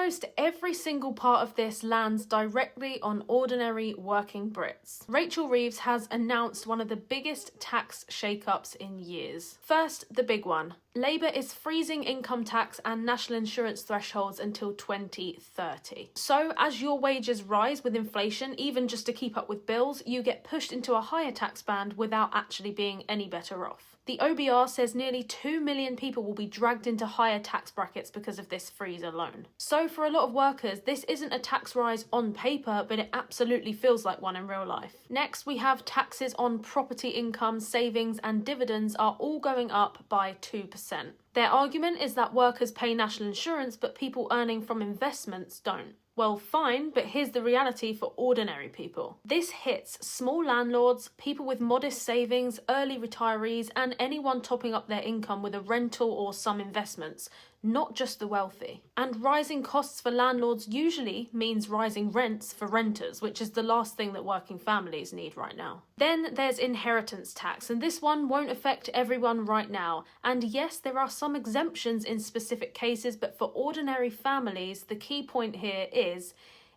almost every single part of this lands directly on ordinary working Brits. Rachel Reeves has announced one of the biggest tax shake-ups in years. First, the big one. Labour is freezing income tax and national insurance thresholds until 2030. So as your wages rise with inflation, even just to keep up with bills, you get pushed into a higher tax band without actually being any better off. The OBR says nearly 2 million people will be dragged into higher tax brackets because of this freeze alone. So for a lot of workers, this isn't a tax rise on paper, but it absolutely feels like one in real life. Next, we have taxes on property income, savings and dividends are all going up by 2%. Their argument is that workers pay national insurance, but people earning from investments don't. Well, fine, but here's the reality for ordinary people. This hits small landlords, people with modest savings, early retirees, and anyone topping up their income with a rental or some investments, not just the wealthy. And rising costs for landlords usually means rising rents for renters, which is the last thing that working families need right now. Then there's inheritance tax, and this one won't affect everyone right now. And yes, there are some exemptions in specific cases, but for ordinary families, the key point here is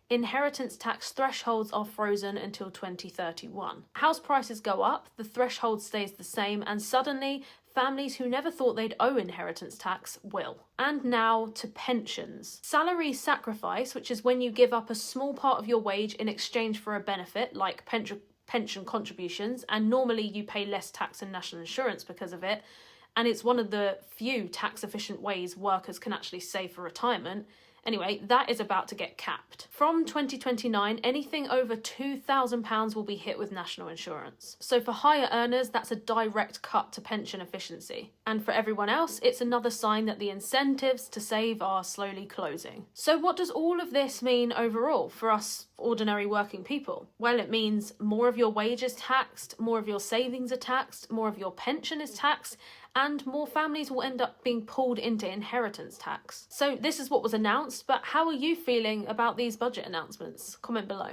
inheritance tax thresholds are frozen until 2031. House prices go up, the threshold stays the same, and suddenly families who never thought they'd owe inheritance tax will. And now to pensions. Salary sacrifice, which is when you give up a small part of your wage in exchange for a benefit, like pension contributions, and normally you pay less tax and national insurance because of it, and it's one of the few tax-efficient ways workers can actually save for retirement. Anyway, that is about to get capped. From 2029, anything over £2,000 will be hit with national insurance. So for higher earners, that's a direct cut to pension efficiency. And for everyone else, it's another sign that the incentives to save are slowly closing. So what does all of this mean overall for us ordinary working people? Well, it means more of your wage is taxed, more of your savings are taxed, more of your pension is taxed, and more families will end up being pulled into inheritance tax. So this is what was announced, but how are you feeling about these budget announcements? Comment below.